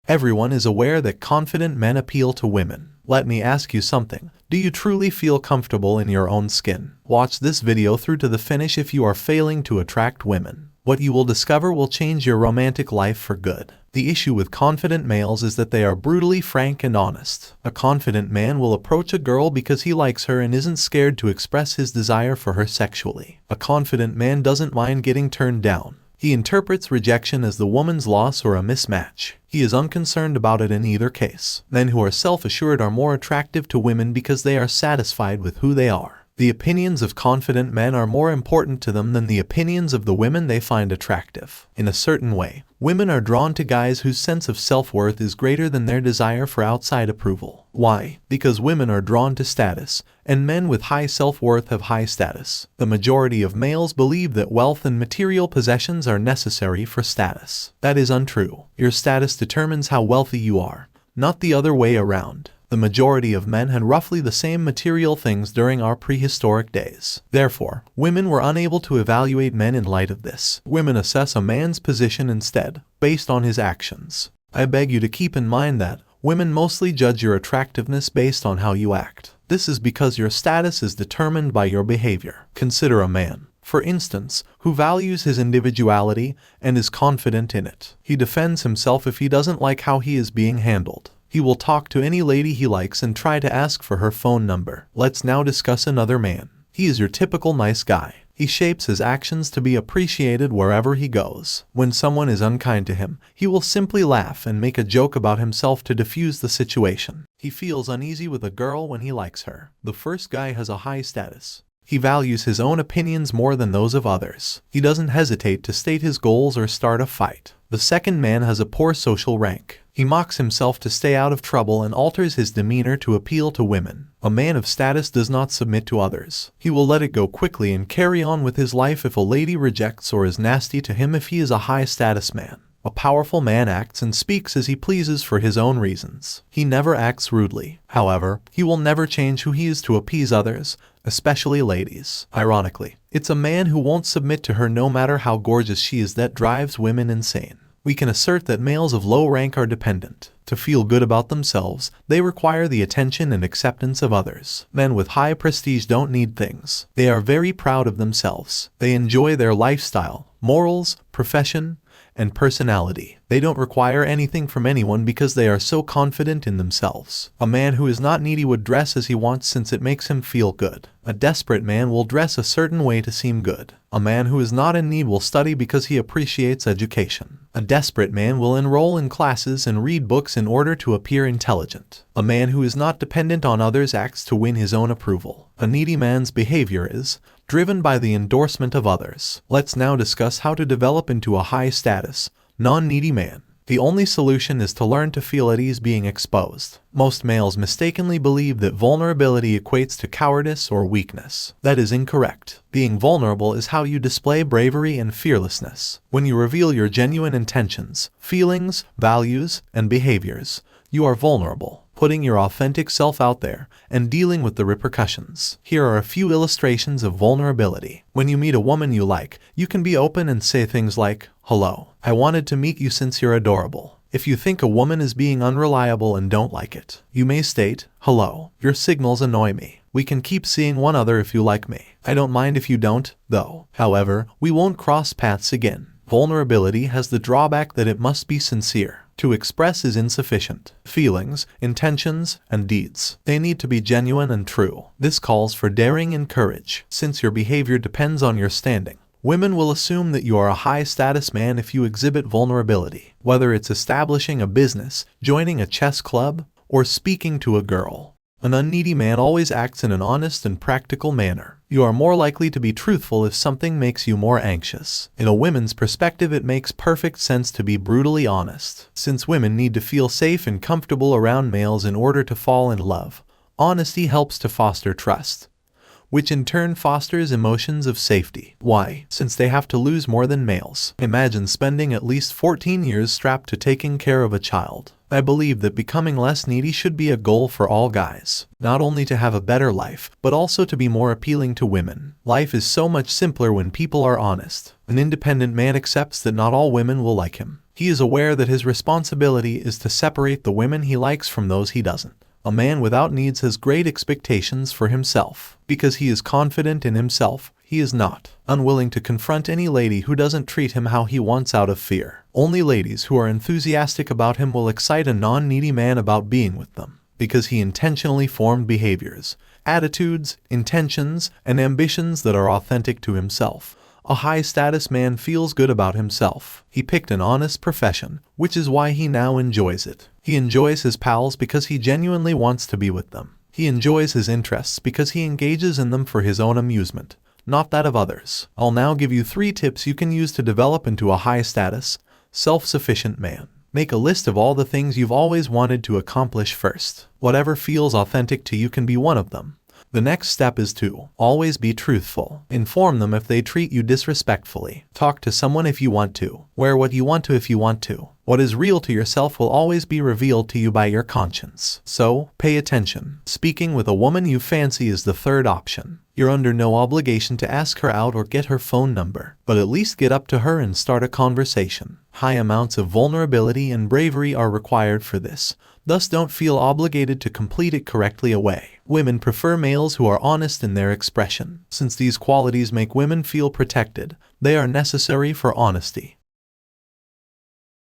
Everyone is aware that confident men appeal to women. Let me ask you something. Do you truly feel comfortable in your own skin? Watch this video through to the finish if you are failing to attract women. What you will discover will change your romantic life for good. The issue with confident males is that they are brutally frank and honest. A confident man will approach a girl because he likes her and isn't scared to express his desire for her sexually. A confident man doesn't mind getting turned down. He interprets rejection as the woman's loss or a mismatch. He is unconcerned about it in either case. Men who are self-assured are more attractive to women because they are satisfied with who they are. The opinions of confident men are more important to them than the opinions of the women they find attractive. In a certain way, women are drawn to guys whose sense of self-worth is greater than their desire for outside approval. Why? Because women are drawn to status, and men with high self-worth have high status. The majority of males believe that wealth and material possessions are necessary for status. That is untrue. Your status determines how wealthy you are, not the other way around. The majority of men had roughly the same material things during our prehistoric days. Therefore, women were unable to evaluate men in light of this. Women assess a man's position instead, based on his actions. I beg you to keep in mind that women mostly judge your attractiveness based on how you act. This is because your status is determined by your behavior. Consider a man, for instance, who values his individuality and is confident in it. He defends himself if he doesn't like how he is being handled. He will talk to any lady he likes and try to ask for her phone number. Let's now discuss another man. He is your typical nice guy. He shapes his actions to be appreciated wherever he goes. When someone is unkind to him, he will simply laugh and make a joke about himself to diffuse the situation. He feels uneasy with a girl when he likes her. The first guy has a high status. He values his own opinions more than those of others. He doesn't hesitate to state his goals or start a fight. The second man has a poor social rank. He mocks himself to stay out of trouble and alters his demeanor to appeal to women. A man of status does not submit to others. He will let it go quickly and carry on with his life if a lady rejects or is nasty to him if he is a high-status man. A powerful man acts and speaks as he pleases for his own reasons. He never acts rudely. However, he will never change who he is to appease others, especially ladies. Ironically, it's a man who won't submit to her no matter how gorgeous she is that drives women insane. We can assert that males of low rank are dependent. To feel good about themselves, they require the attention and acceptance of others. Men with high prestige don't need things. They are very proud of themselves. They enjoy their lifestyle, morals, profession, and personality. They don't require anything from anyone because they are so confident in themselves. A man who is not needy would dress as he wants since it makes him feel good. A desperate man will dress a certain way to seem good. A man who is not in need will study because he appreciates education. A desperate man will enroll in classes and read books in order to appear intelligent. A man who is not dependent on others acts to win his own approval. A needy man's behavior is driven by the endorsement of others. Let's now discuss how to develop into a high-status, non-needy man. The only solution is to learn to feel at ease being exposed. Most males mistakenly believe that vulnerability equates to cowardice or weakness. That is incorrect. Being vulnerable is how you display bravery and fearlessness. When you reveal your genuine intentions, feelings, values, and behaviors, you are vulnerable, putting your authentic self out there and dealing with the repercussions. Here are a few illustrations of vulnerability. When you meet a woman you like, you can be open and say things like, "Hello, I wanted to meet you since you're adorable." If you think a woman is being unreliable and don't like it, you may state, "Hello, your signals annoy me. We can keep seeing one other if you like me. I don't mind if you don't, though. However, we won't cross paths again." Vulnerability has the drawback that it must be sincere. To express is insufficient. Feelings, intentions, and deeds, they need to be genuine and true. This calls for daring and courage. Since your behavior depends on your standing, women will assume that you are a high-status man if you exhibit vulnerability, whether it's establishing a business, joining a chess club, or speaking to a girl. An unneedy man always acts in an honest and practical manner. You are more likely to be truthful if something makes you more anxious. In a woman's perspective, it makes perfect sense to be brutally honest. Since women need to feel safe and comfortable around males in order to fall in love, honesty helps to foster trust, which in turn fosters emotions of safety. Why? Since they have to lose more than males. Imagine spending at least 14 years strapped to taking care of a child. I believe that becoming less needy should be a goal for all guys, not only to have a better life, but also to be more appealing to women. Life is so much simpler when people are honest. An independent man accepts that not all women will like him. He is aware that his responsibility is to separate the women he likes from those he doesn't. A man without needs has great expectations for himself. Because he is confident in himself, he is not unwilling to confront any lady who doesn't treat him how he wants out of fear. Only ladies who are enthusiastic about him will excite a non-needy man about being with them. Because he intentionally formed behaviors, attitudes, intentions, and ambitions that are authentic to himself. A high-status man feels good about himself. He picked an honest profession, which is why he now enjoys it. He enjoys his pals because he genuinely wants to be with them. He enjoys his interests because he engages in them for his own amusement, not that of others. I'll now give you 3 tips you can use to develop into a high-status, self-sufficient man. Make a list of all the things you've always wanted to accomplish first. Whatever feels authentic to you can be one of them. The next step is to always be truthful. Inform them if they treat you disrespectfully. Talk to someone if you want to. Wear what you want to if you want to. What is real to yourself will always be revealed to you by your conscience. So, pay attention. Speaking with a woman you fancy is the third option. You're under no obligation to ask her out or get her phone number, but at least get up to her and start a conversation. High amounts of vulnerability and bravery are required for this. Thus, don't feel obligated to complete it correctly away. Women prefer males who are honest in their expression. Since these qualities make women feel protected, they are necessary for honesty.